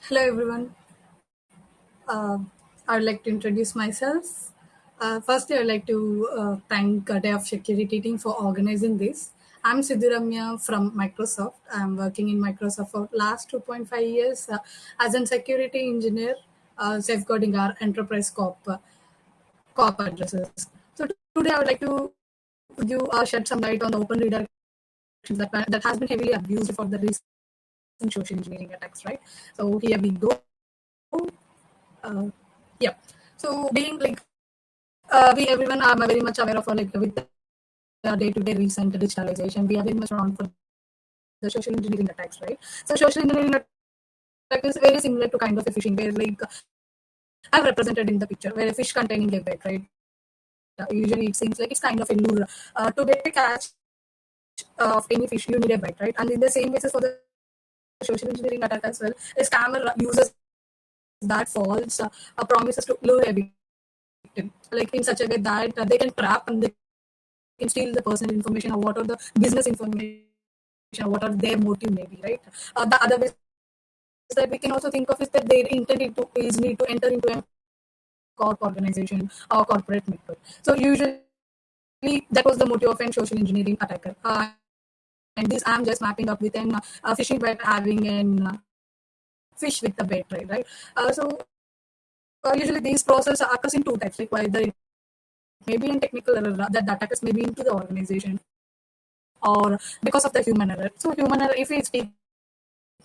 Hello, everyone. Uh, I would like to introduce myself. Firstly, I would like to thank Day of Security team for organizing this. I'm Siddhuramya from Microsoft. I'm working in Microsoft for last 2.5 years as a security engineer, safeguarding our enterprise corp addresses. So today, I would like to give shed some light on the open redirections that has been heavily abused for the recent social engineering attacks. Right. So here we go. uh, yeah. So being like we everyone are very much aware of like with the day-to-day recent digitalization, we are very much around for the social engineering attacks, right? So social engineering attack is very similar to kind of a phishing, where like I've represented in the picture where a fish containing a bait, right? Usually it seems like it's kind of a lure to get a catch of any fish. You need a bite, right? And in the same basis for the social engineering attack as well, a scammer uses that false promises to lure a victim, like in such a way that they can trap and they can steal the personal information or what are the business information or what are their motive maybe, right? The other ways that we can also think of is that they intended to is need to enter into a corp organization or corporate network. So usually that was the motive of a social engineering attacker. And this I'm just mapping up with an phishing bait having an fish with the bait, right? Usually these processes occurs in two types, like whether it may be in technical error that the attackers may be into the organization or because of the human error. So human error, if we speak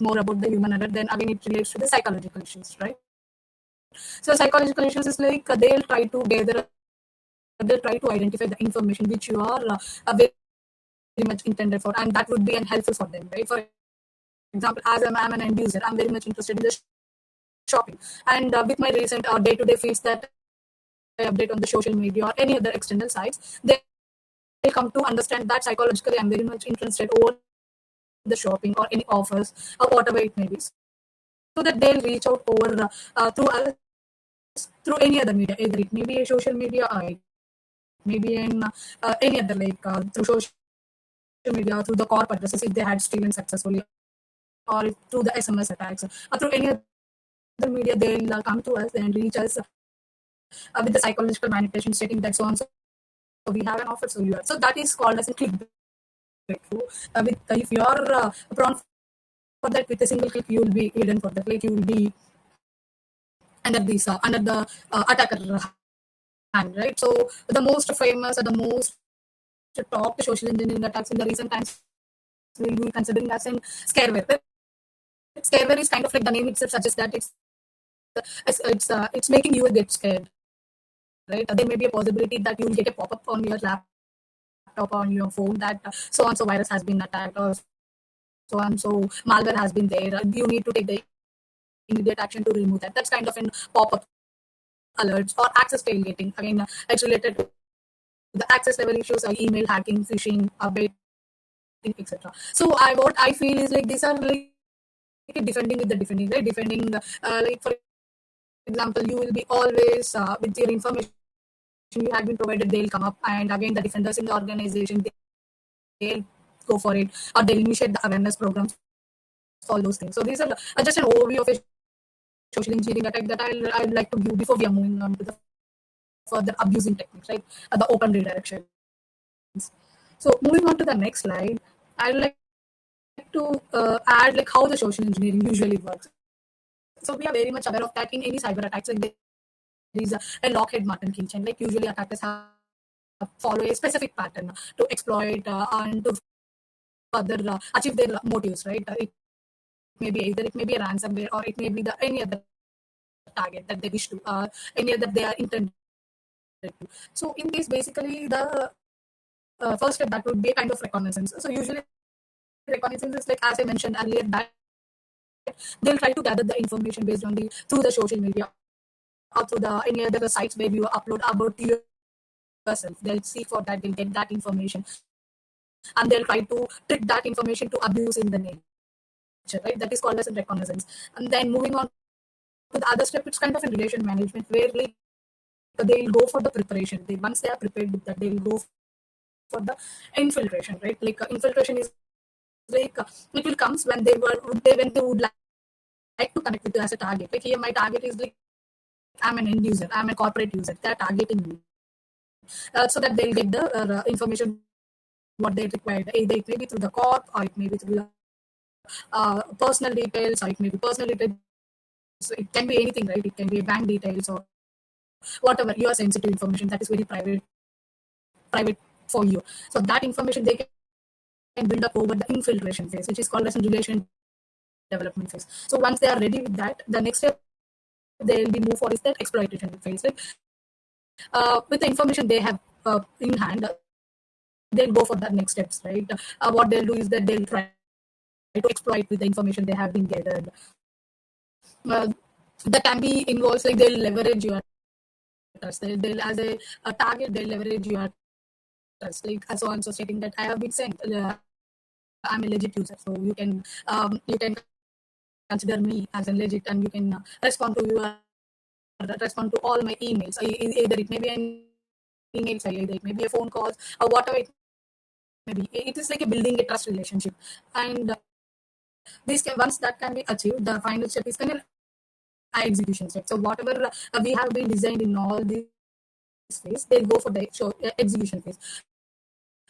more about the human error, then again it relates to the psychological issues, right? So psychological issues is like they'll try to identify the information which you are very much intended for, and that would be unhelpful for them, right? For example, as I'm an end user, I'm very much interested in the shopping, and with my recent day-to-day feeds that I update on the social media or any other external sites, they come to understand that psychologically I'm very much interested over the shopping or any offers or whatever it may be, so that they'll reach out over through us through any other media, either it may be a social media or it may be in any other like through social media, through the corp addresses if they had stolen successfully, or if, through the SMS attacks, or through any other media, they'll come to us and reach us with the psychological manipulation stating that so and so we have an offer, so you are. So that is called as a clickbait. If you are prone for that, with a single click, you will be hidden for that. Like you will be under the attacker hand, right? So the most famous or the most top social engineering attacks in the recent times will be considering as in scareware. Scareware is kind of like the name itself suggests that it's making you get scared, right? There may be a possibility that you will get a pop up on your laptop or on your phone that so and so virus has been attacked or so and so malware has been there. You need to take the immediate action to remove that. That's kind of an pop up alerts or access tailgating. Again, it's related to the access level issues, email hacking, phishing, baiting, etc. So what I feel is like these are like defending with the defending, right? Defending, like for example, you will be always with your information you have been provided, they'll come up, and again the defenders in the organization they'll go for it, or they'll initiate the awareness programs, all those things. So these are just an overview of a social engineering attack that I'd like to view before we are moving on to the further abusing techniques, right? The open redirection. So moving on to the next slide, I'd like to add like how the social engineering usually works. So we are very much aware of that in any cyber attacks. Like there is a Lockheed Martin kill chain. Like usually attackers have follow a specific pattern to exploit and to further achieve their motives, right? It may be either it may be a ransomware or it may be the any other target that they wish to, any other they are intended to. So in this, basically the first step that would be a kind of reconnaissance. So usually reconnaissance is like as I mentioned earlier that they'll try to gather the information based on the through the social media or through the any other sites where you upload about yourself. They'll see for that, they'll get that information, and they'll try to trick that information to abuse in the nature, right? That is called as a reconnaissance. And then moving on to the other step, it's kind of a relation management where like they'll go for the preparation. They once they are prepared with that, they'll go for the infiltration, right? Like infiltration is like it will comes when they would like like to connect with you as a target. Like here, my target is like I'm an end user, I'm a corporate user. They're targeting me so that they'll get the information what they require. Either it may be through the corp or it may be through the personal details or it may be personal details. So it can be anything, right? It can be bank details or whatever your sensitive information that is very private for you. So that information they can build up over the infiltration phase, which is called as relation development phase. So once they are ready with that, the next step they'll be move for is that exploitation phase. Like with the information they have in hand, they'll go for the next steps, right? What they'll do is that they'll try to exploit with the information they have been gathered. Uh, that can be involves like they'll leverage your trust. They'll as a target, they'll leverage your trust. Like so and so stating that I have been sent. I'm a legit user, so you can consider me as a legit, and you can respond to all my emails. Either it may be an email, either it may be a phone call, or whatever it may be. It is like a building a trust relationship, and this can once that can be achieved, the final step is kind of execution step. So whatever we have been designed in all these phase, they'll go for the execution phase.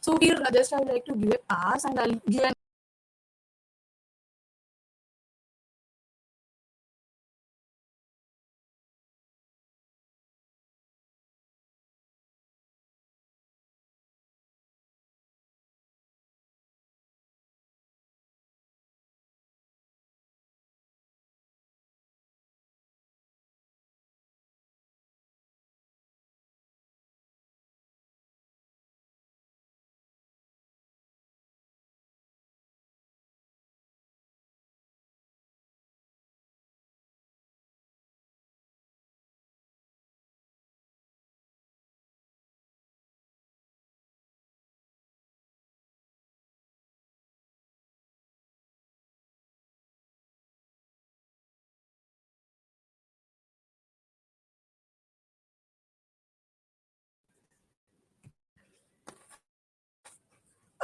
So here, just I would like to give a pass, and I'll give an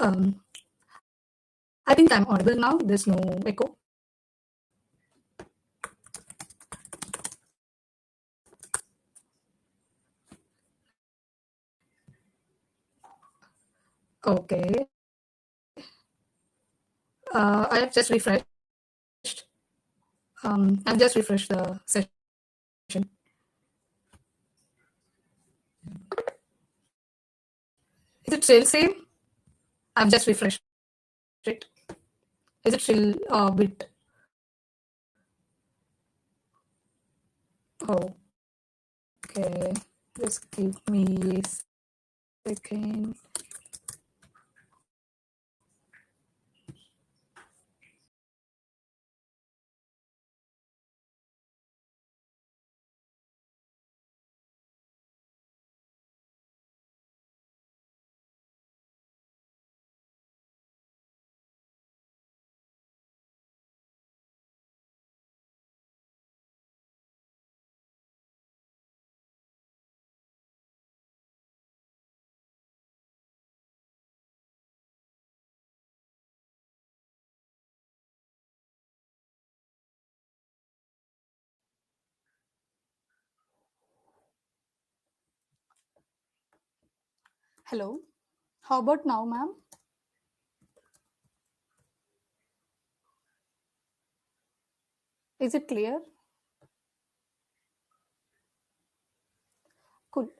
um, I think I'm audible now. There's no echo. Okay. I have just refreshed. I've just refreshed the session. Is it still same? I've just refreshed it. Is it still a bit? Oh, okay. Just give me a second. Hello. How about now, ma'am? Is it clear? Cool.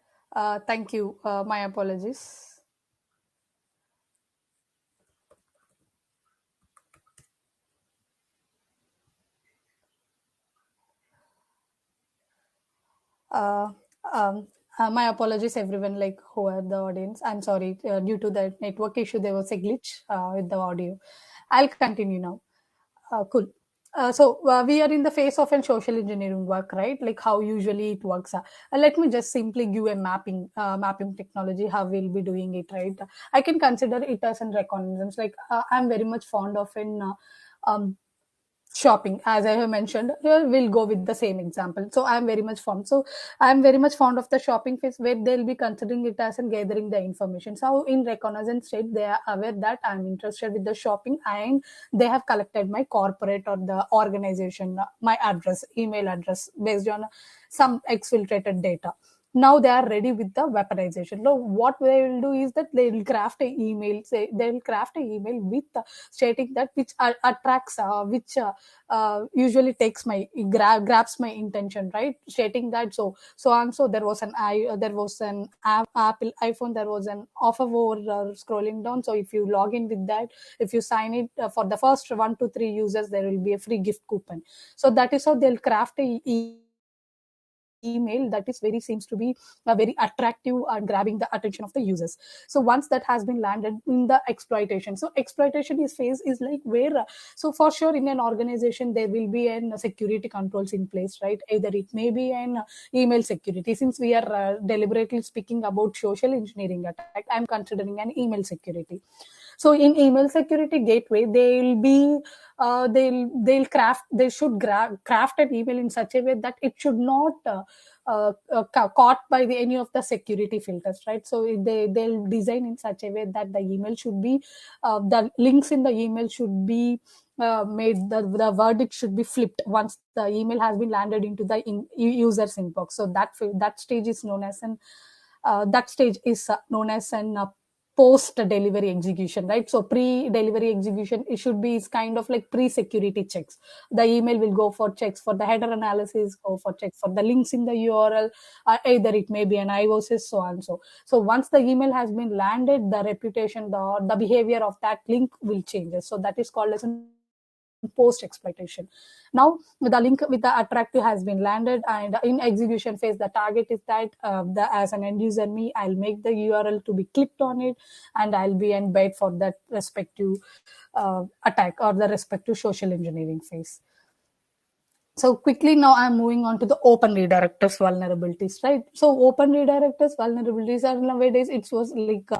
Thank you. My apologies. Uh, um, my apologies, everyone, like who are the audience. I'm sorry, due to the network issue, there was a glitch with the audio. I'll continue now. Cool. So we are in the phase of an social engineering work, right? Like how usually it works. Let me just simply give a mapping technology, how we'll be doing it, right? I can consider it as an reconnaissance. Like I'm very much fond of an um, Shopping, as I have mentioned, here we'll go with the same example. So I'm very much fond of the shopping phase, where they'll be considering it as and gathering the information. So in reconnaissance state, they are aware that I'm interested with the shopping, and they have collected my corporate or the organization, my address, email address, based on some exfiltrated data. Now they are ready with the weaponization. Now what they will do is that they will craft a email, say they will craft a email with stating that which attracts, which usually takes my grabs my intention, right? Stating that, so and so there was there was an Apple iPhone, there was an offer over, scrolling down. So if you log in with that, if you sign it, for the first 1 to 3 users, there will be a free gift coupon. So that is how they'll craft a email that is very seems to be very attractive and grabbing the attention of the users. So once that has been landed in the exploitation, so exploitation is phase is like where, so for sure in an organization there will be an security controls in place, right? Either it may be an email security. Since we are deliberately speaking about social engineering attack, I'm considering an email security. So in email security gateway, they'll be they'll craft they should craft an email in such a way that it should not caught by any of the security filters, right? So they'll design in such a way that the email should be, the links in the email should be made, the verdict should be flipped once the email has been landed into the user's inbox. So that stage is known as an post delivery execution, right? So pre delivery execution, it should be is kind of like pre security checks. The email will go for checks for the header analysis, go for checks for the links in the URL, either it may be an IOSIS, so on. So once the email has been landed, the reputation, the behavior of that link will change. So that is called as post exploitation. Now the link with the attractive has been landed, and in execution phase, the target is that, as an end user me, I'll make the URL to be clicked on it, and I'll be embed for that respective attack or the respective social engineering phase. So quickly now I'm moving on to the open redirectors vulnerabilities, right? So open redirectors vulnerabilities are nowadays, it was like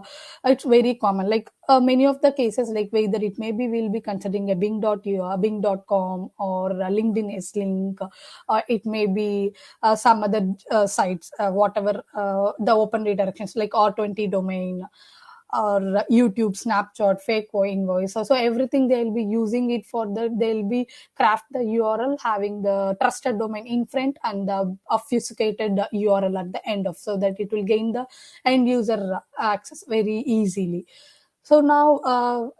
it's very common, like many of the cases, like whether it may be we'll be considering a bing.com or a linkedin s link, or it may be some other sites, whatever the open redirections like r20 domain or YouTube, Snapchat, fake invoice. So everything they'll be using it for they'll be craft the URL having the trusted domain in front and the obfuscated URL at the end of, so that it will gain the end user access very easily. So now,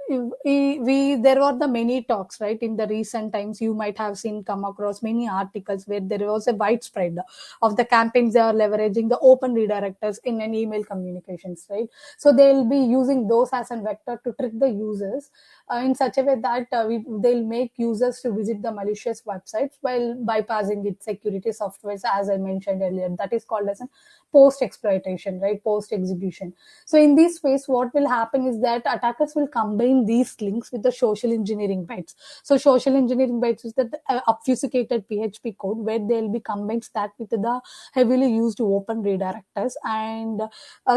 there were the many talks, right? In the recent times, you might have seen come across many articles where there was a widespread of the campaigns they are leveraging the open redirectors in an email communications, right? So they'll be using those as a vector to trick the users in such a way that they'll make users to visit the malicious websites while bypassing its security softwares, as I mentioned earlier. That is called as a post exploitation, right? Post execution. So in this phase, what will happen is that attackers will combine these links with the social engineering bytes. So social engineering bytes is that obfuscated PHP code where they'll be combines that with the heavily used open redirectors and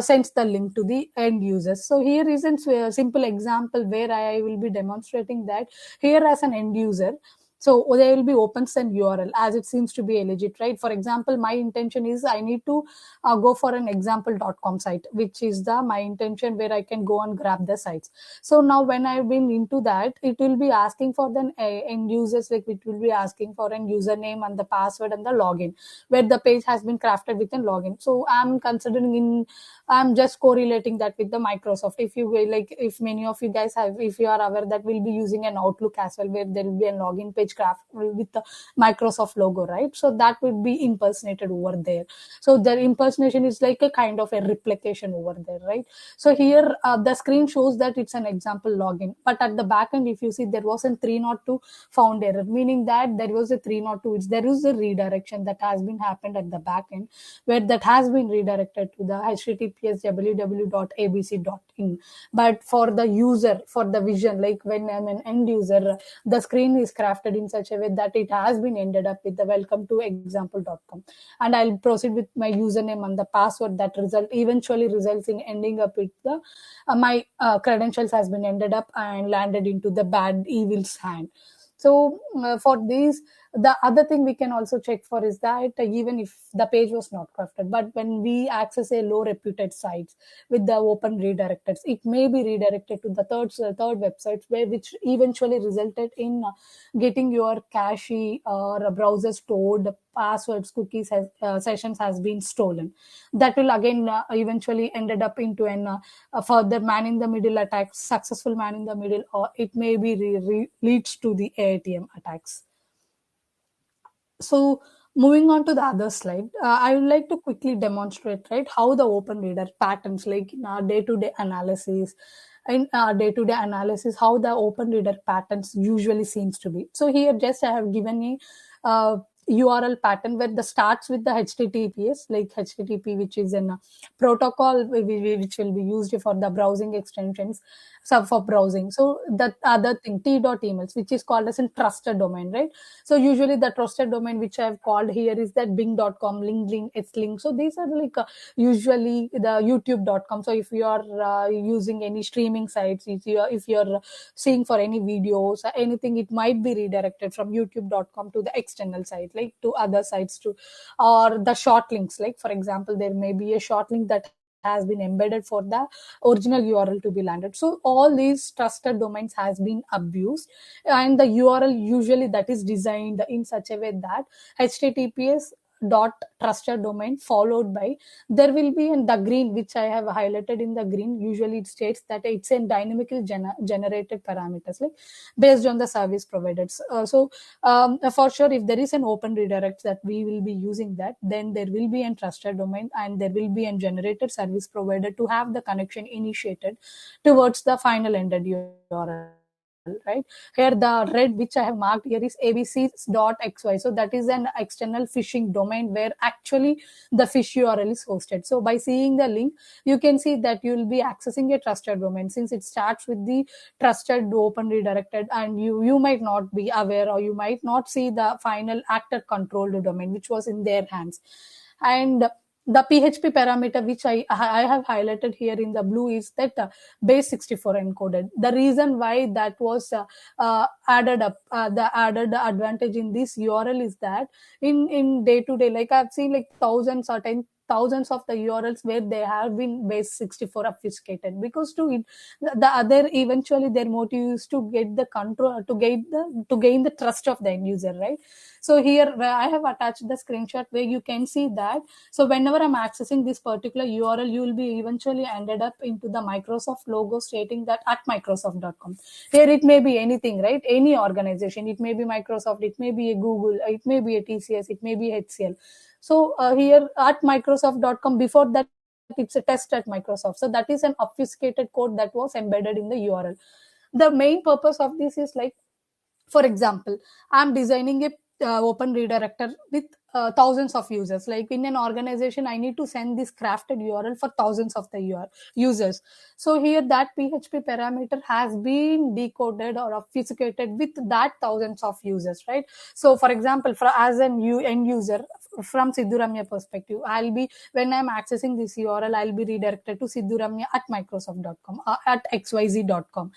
sends the link to the end users. So here is a simple example where I will be demonstrating that here as an end user. So there will be open send URL as it seems to be a legit, right? For example, my intention is I need to go for an example.com site, which is the my intention where I can go and grab the sites. So now when I've been into that, it will be asking for the end users, like it will be asking for an username and the password and the login, where the page has been crafted with a login. So I'm just correlating that with the Microsoft. If you will, like, if many of you guys have, if you are aware that we'll be using an Outlook as well, where there will be a login page craft with the Microsoft logo, right? So that would be impersonated over there. So the impersonation is like a kind of a replication over there, right? So here the screen shows that it's an example login, but at the back end, if you see, there was a 302 found error, meaning that there was a 302. There is a redirection that has been happened at the back end, where that has been redirected to the https www.abc.in. But for the user, for the vision, like when I'm an end user, the screen is crafted in such a way that it has been ended up with the welcome to example.com, and I'll proceed with my username and the password. That result eventually results in ending up with the my credentials has been ended up and landed into the bad evil's hand. So for these, the other thing we can also check for is that even if the page was not crafted, but when we access a low reputed sites with the open redirectors, it may be redirected to the third websites, where which eventually resulted in getting your cache or browser stored passwords, cookies, sessions has been stolen. That will again eventually ended up into an a further man in the middle attack, successful man in the middle, or it may be leads to the AITM attacks. So moving on to the other slide, I would like to quickly demonstrate, right, how the open reader patterns, like in our day-to-day analysis, how the open reader patterns usually seems to be. So here just I have given a URL pattern where the starts with the HTTPS, like HTTP, which is a protocol which will be used for the browsing extensions, so for browsing. So that other thing, t.emails, which is called as a trusted domain, right? So usually the trusted domain which I have called here is that bing.com, linklink, xlink. So these are like usually the youtube.com. So if you are using any streaming sites, if you're seeing for any videos or anything, it might be redirected from youtube.com to the external site, like to other sites too. Or the short links, like for example, there may be a short link that has been embedded for the original URL to be landed. So all these trusted domains has been abused, and the URL usually that is designed in such a way that HTTPS dot trusted domain followed by, there will be in the green, which I have highlighted in the green, usually it states that it's a dynamically generated parameters, like based on the service providers. For sure, if there is an open redirect that we will be using that, then there will be a trusted domain and there will be a generated service provider to have the connection initiated towards the final ended URL, right? Here the red which I have marked here is abc.xy. So that is an external phishing domain where actually the fish URL is hosted. So by seeing the link, you can see that you will be accessing a trusted domain, since it starts with the trusted open redirected, and you might not be aware, or you might not see the final actor controlled domain which was in their hands. And the PHP parameter which I have highlighted here in the blue is that base 64 encoded. The reason why that was added up, the added advantage in this URL is that in day to day, like I've seen like thousands or thousands of the URLs where they have been base 64 obfuscated, because to it, the other eventually their motive is to get the control, to gain the trust of the end user, right? So here where I have attached the screenshot where you can see that. So whenever I'm accessing this particular URL, you will be eventually ended up into the Microsoft logo stating that at microsoft.com. Here it may be anything, right? Any organization. It may be Microsoft, it may be a Google, it may be a TCS, it may be HCL. So here at microsoft.com, before that it's a test at Microsoft. So that is an obfuscated code that was embedded in the URL. The main purpose of this is like, for example, I'm designing a open redirector with thousands of users. Like in an organization, I need to send this crafted URL for thousands of the users. So here that PHP parameter has been decoded or obfuscated with that thousands of users, right? So for example, for as an end user, from Sidhuramya perspective, I'll be, when I'm accessing this URL, I'll be redirected to Sidhuramya at microsoft.com, at xyz.com.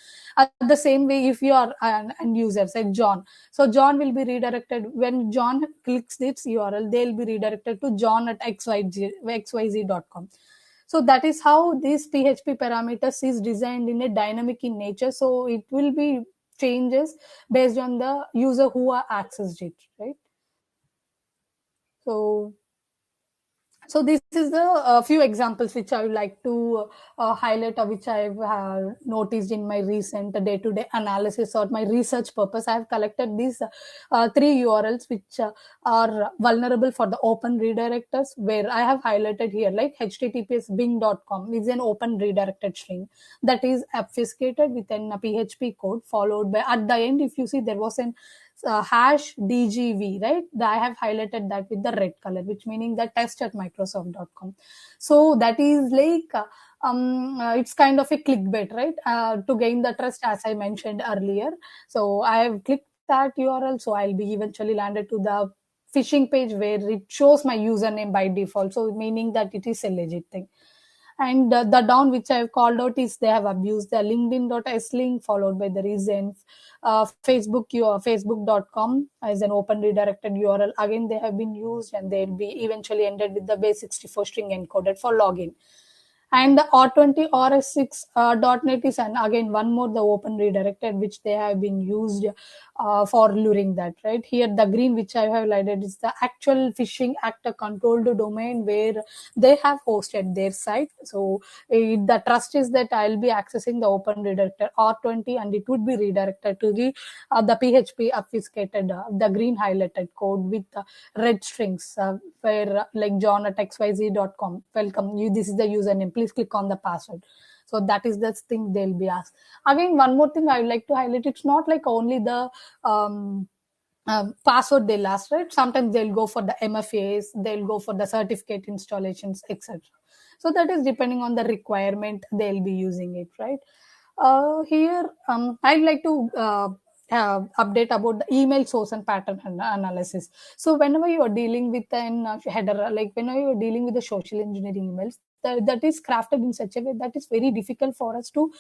The same way, if you are an end user, say John, so John will be redirected, when John clicks this URL, they'll be redirected to John at xyz.com. So that is how this PHP parameters is designed in a dynamic in nature. So it will be changes based on the user who are accessed it, right? So this is the few examples which I would like to highlight, or which I've noticed in my recent day-to-day analysis or my research purpose. I have collected these three URLs which are vulnerable for the open redirectors, where I have highlighted here, like https bing.com is an open redirected string that is obfuscated within a PHP code, followed by, at the end, if you see, there was an hash DGV, right? I have highlighted that with the red color, which meaning the test at microsoft.com. So that is like, it's kind of a clickbait, right? To gain the trust, as I mentioned earlier. So I have clicked that URL, so I'll be eventually landed to the phishing page where it shows my username by default. So meaning that it is a legit thing. And the down which I have called out is they have abused the linkedin.s link followed by the reason facebook.com as an open redirected URL. Again, they have been used and they'll be eventually ended with the base 64 string encoded for login. And the R20 RS6 .NET is, and again one more the open redirected which they have been used for luring that, right? Here the green which I have highlighted is the actual phishing actor controlled domain where they have hosted their site. So the trust is that I'll be accessing the open redirected R20 and it would be redirected to the PHP obfuscated the green highlighted code with red strings where like john at xyz.com, welcome you, this is the username, please click on the password. So that is the thing they'll be asked. Again, one more thing I would like to highlight, it's not like only the password they'll ask, right? Sometimes they'll go for the MFAs, they'll go for the certificate installations, etc. So that is depending on the requirement they'll be using it, right? Here, I'd like to update about the email source and pattern analysis. So whenever you are dealing with an header, like whenever you are dealing with the social engineering emails, that is crafted in such a way that is very difficult for us to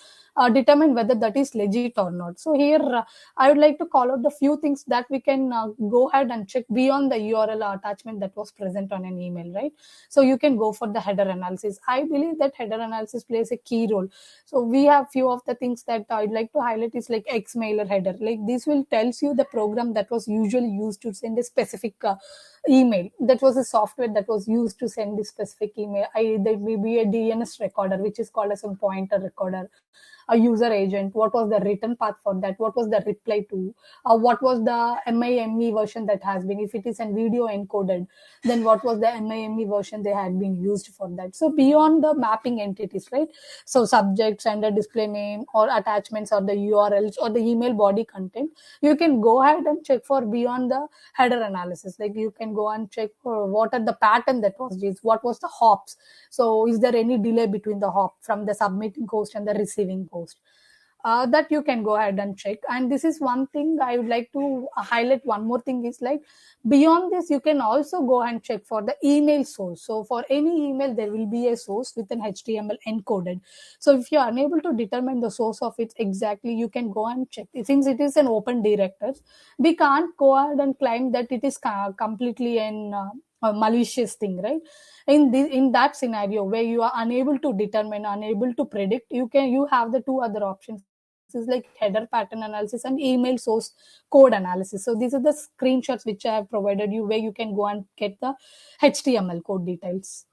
determine whether that is legit or not. So here, I would like to call out the few things that we can go ahead and check beyond the URL attachment that was present on an email, right? So you can go for the header analysis. I believe that header analysis plays a key role. So we have few of the things that I'd like to highlight is like Xmailer header. Like this will tells you the program that was usually used to send a specific email. That was a software that was used to send this specific email. There may be a DNS recorder, which is called as a pointer recorder, a user agent, what was the return path for that, what was the reply to, what was the MIME version that has been, if it is a video encoded, then what was the MIME version they had been used for that. So beyond the mapping entities, right? So subjects and the display name or attachments or the URLs or the email body content, you can go ahead and check for beyond the header analysis. Like you can go and check for what are the pattern that was used, what was the hops. So is there any delay between the hop from the submitting host and the receiving host? That you can go ahead and check. And this is one thing I would like to highlight. One more thing is like beyond this, you can also go and check for the email source. So for any email, there will be a source with an HTML encoded. So if you are unable to determine the source of it exactly, you can go and check. Since it is an open directory, we can't go ahead and claim that it is completely a malicious thing, right? In that scenario where you are unable to determine, unable to predict, you have the two other options is like header pattern analysis and email source code analysis. So these are the screenshots which I have provided you where you can go and get the HTML code details.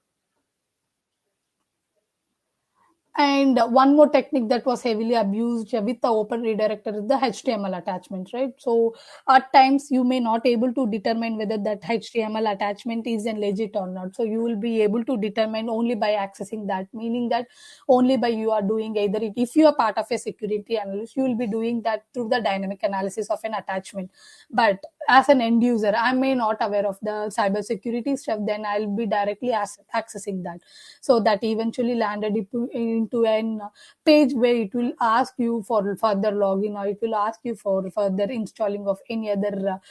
And one more technique that was heavily abused with the open redirector is the HTML attachment, right? So at times you may not able to determine whether that HTML attachment is a legit or not. So you will be able to determine only by accessing that, meaning that only by you are doing either if you are part of a security analyst, you will be doing that through the dynamic analysis of an attachment. But as an end user, I may not aware of the cyber security stuff, then I'll be directly accessing that. So that eventually landed into an page where it will ask you for further login, or it will ask you for further installing of any other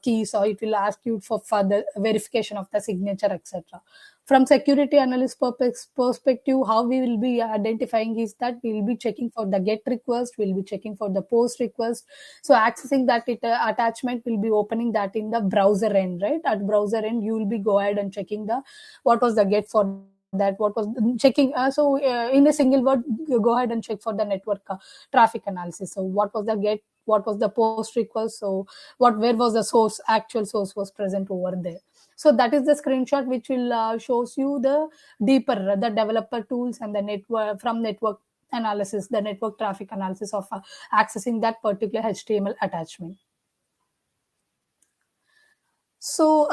keys, or it will ask you for further verification of the signature, etc. From security analyst perspective, how we will be identifying is that we will be checking for the get request, we'll be checking for the post request. So accessing that attachment will be opening that in the browser end, right? At browser end, you will be go ahead and checking the what was the get for that, what was checking. In a single word, you go ahead and check for the network traffic analysis. So what was the get, what was the post request, so where was the source, actual source was present over there. So that is the screenshot which will shows you the deeper the developer tools and the network from network analysis, the network traffic analysis of accessing that particular HTML attachment. So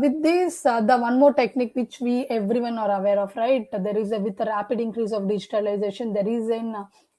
with this, the one more technique which we everyone are aware of, right? There is with the rapid increase of digitalization, there is an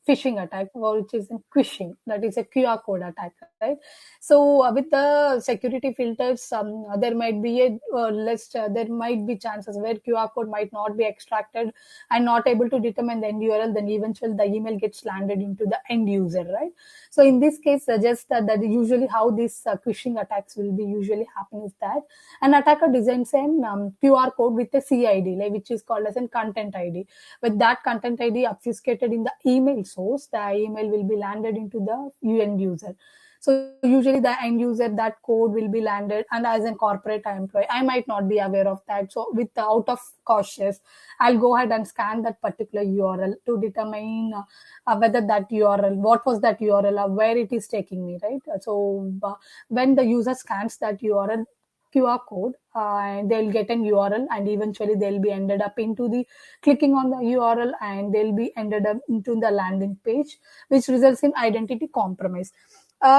phishing attack, which is in phishing, that is a QR code attack, right? So with the security filters, there might be a list, there might be chances where QR code might not be extracted and not able to determine the end URL, then eventually the email gets landed into the end user, right? So in this case, suggest that usually how these phishing attacks will be usually happen is that an attacker designs an QR code with a CID, like, which is called as a content ID. With that content ID obfuscated in the email source, the email will be landed into the end user. So usually the end user, that code will be landed, and as a corporate employee, I might not be aware of that. So with the out of cautious, I'll go ahead and scan that particular URL to determine whether that URL, what was that URL, or where it is taking me, right? So when the user scans that URL QR code, and they'll get an URL, and eventually they'll be ended up into the clicking on the URL, and they'll be ended up into the landing page, which results in identity compromise.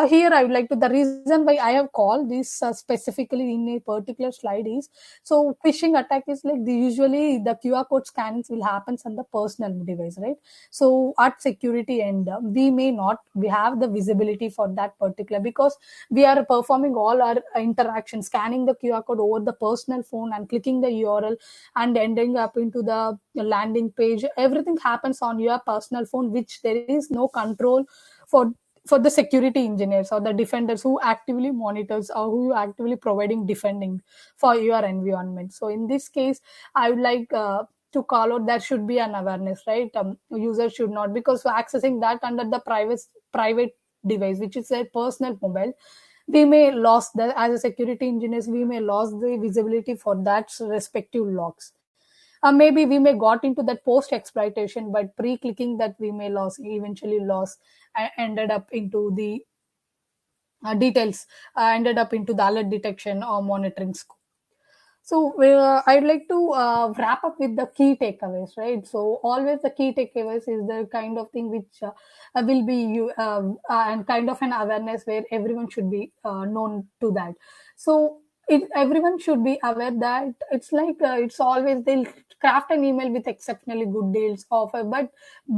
Here I would like to, the reason why I have called this specifically in a particular slide is, so phishing attack is like the usually the QR code scans will happen on the personal device, right? So at security end, we may not, we have the visibility for that particular, because we are performing all our interaction, scanning the QR code over the personal phone and clicking the URL and ending up into the landing page. Everything happens on your personal phone, which there is no control for the security engineers or the defenders who actively monitors or who actively providing defending for your environment. So in this case, I would like to call out, there should be an awareness, right? Users should not, because accessing that under the private device, which is a personal mobile, we may lose the, as a security engineers, we may lose the visibility for that respective logs. Maybe we may got into that post exploitation, but pre-clicking that we may lose, eventually lost, ended up into the details, ended up into the alert detection or monitoring scope. So I'd like to wrap up with the key takeaways, right? So always the key takeaways is the kind of thing which will be you and kind of an awareness where everyone should be known to that. So everyone should be aware that it's like it's always they'll craft an email with exceptionally good deals offer, but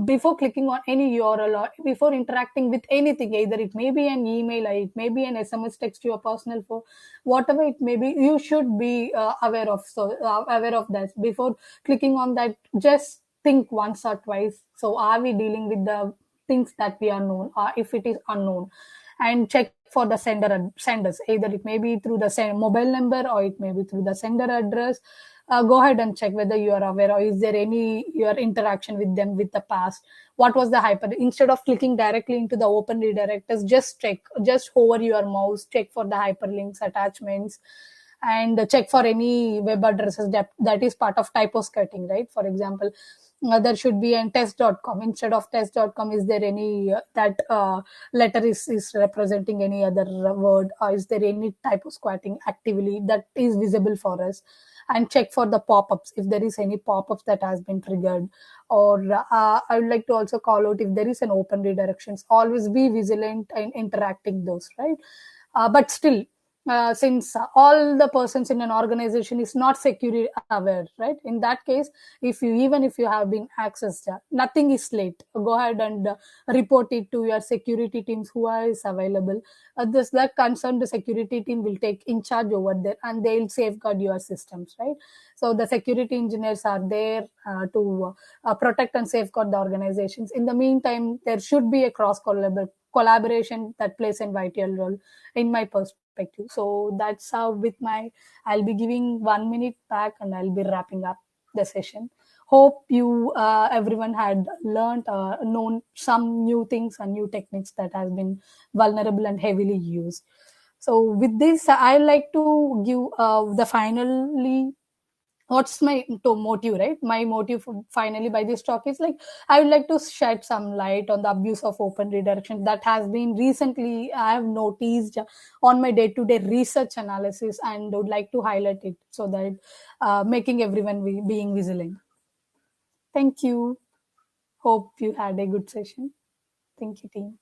before clicking on any URL or before interacting with anything, either it may be an email or it may be an SMS text to your personal phone, whatever it may be, you should be aware of, so aware of that before clicking on that. Just think once or twice, so are we dealing with the things that we are known, or if it is unknown, and check for the senders, either it may be through the mobile number or it may be through the sender address. Go ahead and check whether you are aware, or is there any your interaction with them with the past, what was the hyper, instead of clicking directly into the open redirectors, just check, just hover your mouse, check for the hyperlinks attachments, and check for any web addresses that is part of typoscating, right? For example, there should be an test.com, instead of test.com, is there any that letter is representing any other word, or is there any typosquatting actively that is visible for us? And check for the pop-ups, if there is any pop-ups that has been triggered. Or I would like to also call out, if there is an open redirections, always be vigilant in interacting those, right? But still, since all the persons in an organization is not security aware, right? In that case, if you, even if you have been accessed, nothing is late, go ahead and report it to your security teams who is available. This that concerned the security team will take in charge over there, and they'll safeguard your systems, right? So the security engineers are there to protect and safeguard the organizations. In the meantime, there should be a collaboration that plays a vital role in my perspective. So that's how with my, I'll be giving 1 minute back and I'll be wrapping up the session. Hope you everyone had learned known some new things and new techniques that has been vulnerable and heavily used. So with this, I like to give the finally, what's my motive, right? My motive finally by this talk is like, I would like to shed some light on the abuse of open redirection that has been recently I have noticed on my day-to-day research analysis, and would like to highlight it so that making everyone being vigilant. Thank you. Hope you had a good session. Thank you, team.